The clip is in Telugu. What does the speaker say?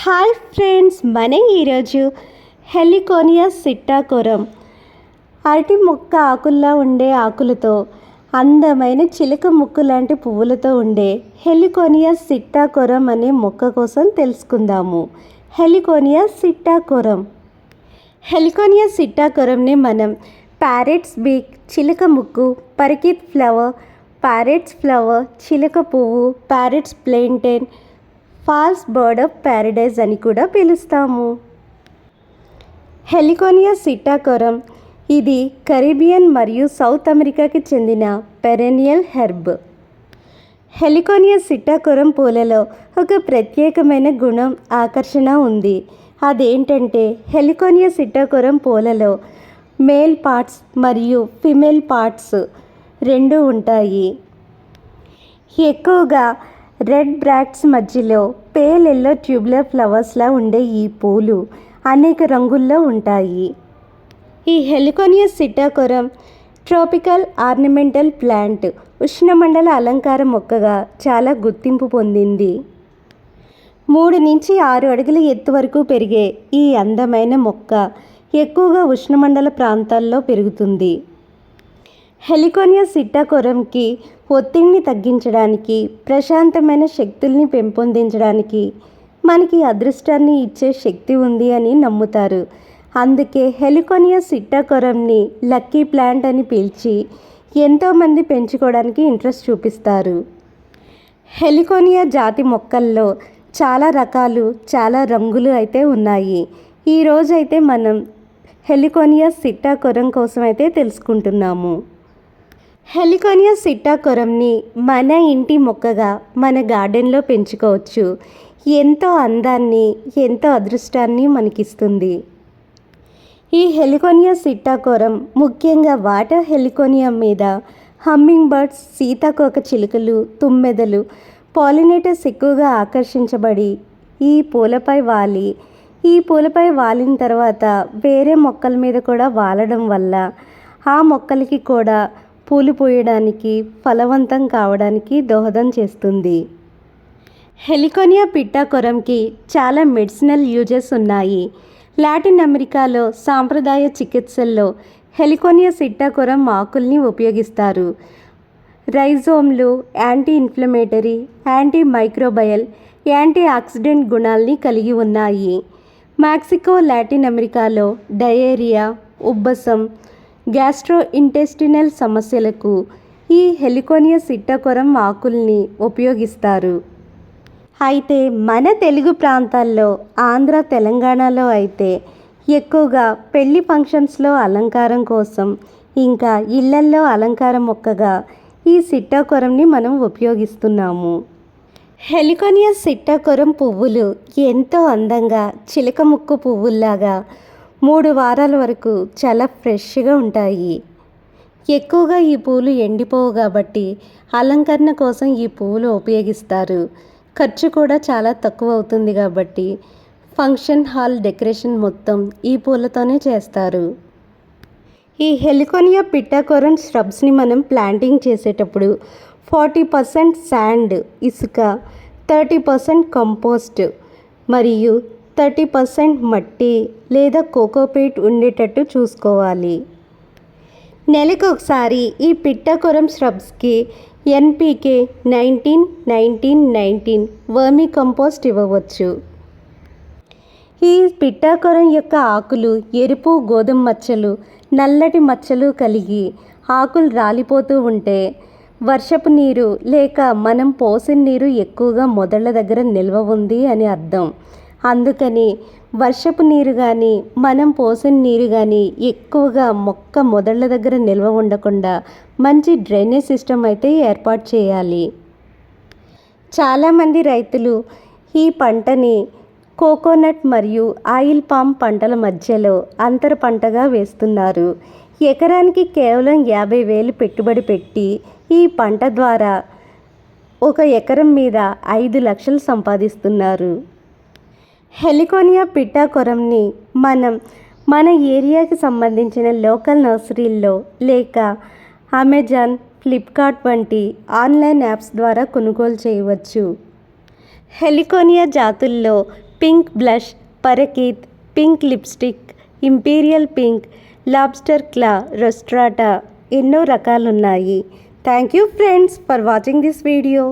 హాయ్ ఫ్రెండ్స్, మనం ఈరోజు హెలికోనియా సిట్టాకోరం అరటి మొక్క ఆకుల్లా ఉండే ఆకులతో అందమైన చిలక ముక్కు లాంటి పువ్వులతో ఉండే హెలికోనియా సిట్టాకోరం అనే మొక్క కోసం తెలుసుకుందాము. హెలికోనియా సిట్టాకోరంని మనం ప్యారెట్స్ బీక్, చిలక ముక్కు, పరికిత్ ఫ్లవర్, ప్యారెట్స్ ఫ్లవర్, చిలక పువ్వు, parrot's plantain, false bird of paradise అని కూడా పిలుస్తాము. హెలికోనియా సిట్టాకోరం ఇది కరీబియన్ మరియు సౌత్ అమెరికాకి చెందిన పెరెనియల్ హెర్బ్. హెలికోనియా సిట్టాకోరం పూలలో ఒక ప్రత్యేకమైన గుణం, ఆకర్షణ ఉంది. అదేంటంటే హెలికోనియా సిట్టాకోరం పూలలో మేల్ పార్ట్స్ మరియు ఫిమేల్ పార్ట్స్ రెండు ఉంటాయి. ఎక్కువగా రెడ్ బ్రాక్ట్స్ మధ్యలో పేల్ ఎల్లో ట్యూబులర్ ఫ్లవర్స్లా ఉండే ఈ పూలు అనేక రంగుల్లో ఉంటాయి. ఈ హెలికోనియా సిట్టాకోరం ట్రాపికల్ ఆర్నమెంటల్ ప్లాంట్, ఉష్ణమండల అలంకార మొక్కగా చాలా గుర్తింపు పొందింది. 3 నుంచి 6 అడుగుల ఎత్తు వరకు పెరిగే ఈ అందమైన మొక్క ఎక్కువగా ఉష్ణమండల ప్రాంతాల్లో పెరుగుతుంది. హెలికోనియా సిట్టాకోరంకి ఒత్తిడిని తగ్గించడానికి, ప్రశాంతమైన శక్తుల్ని పెంపొందించడానికి, మనకి అదృష్టాన్ని ఇచ్చే శక్తి ఉంది అని నమ్ముతారు. అందుకే హెలికోనియా సిట్టాకోరంని లక్కీ ప్లాంట్ అని పిలిచి ఎంతోమంది పెంచుకోవడానికి ఇంట్రెస్ట్ చూపిస్తారు. హెలికోనియా జాతి మొక్కల్లో చాలా రకాలు, చాలా రంగులు అయితే ఉన్నాయి. ఈరోజైతే మనం హెలికోనియా సిట్టాకోరం కోసం అయితే తెలుసుకుంటున్నాము. హెలికోనియా సిట్టాకోరంని మన ఇంటి మొక్కగా మన గార్డెన్లో పెంచుకోవచ్చు. ఎంతో అందాన్ని, ఎంతో అదృష్టాన్ని మనకిస్తుంది. ఈ హెలికోనియా సిట్టాకోరం ముఖ్యంగా వాటర్ హెలికోనియం మీద హమ్మింగ్ బర్డ్స్, సీతాకోక చిలుకలు, తుమ్మెదలు, పాలినేటర్స్ ఎక్కువగా ఆకర్షించబడి ఈ పూలపై వాలిన తర్వాత వేరే మొక్కల మీద కూడా వాలడం వల్ల ఆ మొక్కలకి కూడా పూలు పూయడానికి, ఫలవంతం కావడానికి దోహదం చేస్తుంది. హెలికోనియా పిట్టాకోరంకి చాలా మెడిసినల్ యూజెస్ ఉన్నాయి. లాటిన్ అమెరికాలో సాంప్రదాయ చికిత్సల్లో హెలికోనియా సిట్టాకోరం ఆకుల్ని ఉపయోగిస్తారు. రైజోమ్లు anti inflammatory, anti microbial, anti oxidant గుణాల్ని కలిగి ఉన్నాయి. మెక్సికో, లాటిన్ అమెరికాలో డయేరియా, ఉబ్బసం, గ్యాస్ట్రో ఇంటెస్టినల్ సమస్యలకు ఈ హెలికోనియా సిట్టాకోరం ఆకుల్ని ఉపయోగిస్తారు. అయితే మన తెలుగు ప్రాంతాల్లో, ఆంధ్ర, తెలంగాణలో అయితే ఎక్కువగా పెళ్లి ఫంక్షన్స్లో అలంకారం కోసం, ఇంకా ఇళ్లల్లో అలంకార మొక్కగా ఈ సిట్టాకోరంని మనం ఉపయోగిస్తున్నాము. హెలికోనియా సిట్టాకోరం పువ్వులు ఎంతో అందంగా చిలక ముక్కు పువ్వుల్లాగా 3 వారాల వరకు చాలా ఫ్రెష్గా ఉంటాయి. ఎక్కువగా ఈ పూలు ఎండిపోవు కాబట్టి అలంకరణ కోసం ఈ పువ్వులు ఉపయోగిస్తారు. ఖర్చు కూడా చాలా తక్కువ అవుతుంది కాబట్టి ఫంక్షన్ హాల్ డెకరేషన్ మొత్తం ఈ పూలతోనే చేస్తారు. ఈ హెలికోనియా పిట్టాకోరం ష్రబ్స్ని మనం ప్లాంటింగ్ చేసేటప్పుడు 40% శాండ్, ఇసుక, 30% కంపోస్ట్ మరియు 30% మట్టి లేదా కోకోపీట్ ఉండేటట్టు చూసుకోవాలి. నెలకు ఒకసారి ఈ పిట్టాకోరం ష్రబ్స్కి NPK 19-19-19 వర్మీ కంపోస్ట్ ఇవ్వవచ్చు. ఈ పిట్టాకోరం యొక్క ఆకులు ఎరుపు, గోధుమ మచ్చలు, నల్లటి మచ్చలు కలిగి ఆకులు రాలిపోతూ ఉంటే వర్షపు నీరు లేక మనం పోసిన నీరు ఎక్కువగా మొదళ్ళ దగ్గర నిల్వ ఉంది అని అర్థం. అందుకని వర్షపు నీరు కానీ, మనం పోసిన నీరు కానీ ఎక్కువగా మొక్క మొదళ్ళ దగ్గర నిల్వ ఉండకుండా మంచి డ్రైనేజ్ సిస్టమ్ అయితే ఏర్పాటు చేయాలి. చాలామంది రైతులు ఈ పంటని కోకోనట్ మరియు ఆయిల్ పామ్ పంటల మధ్యలో అంతర పంటగా వేస్తున్నారు. ఎకరానికి కేవలం 50,000 పెట్టుబడి పెట్టి ఈ పంట ద్వారా 1 ఎకరం మీద 5 లక్షలు సంపాదిస్తున్నారు. హెలికోనియా పిట్టాకోరంని మనం మన ఏరియాకి సంబంధించిన లోకల్ నర్సరీల్లో లేక అమెజాన్, ఫ్లిప్కార్ట్ వంటి ఆన్లైన్ యాప్స్ ద్వారా కొనుగోలు చేయవచ్చు. హెలికోనియా జాతుల్లో pink blush, parakeet, pink lipstick, imperial pink, lobster claw, rostrata ఎన్నో రకాలున్నాయి. Thank you friends for watching this video.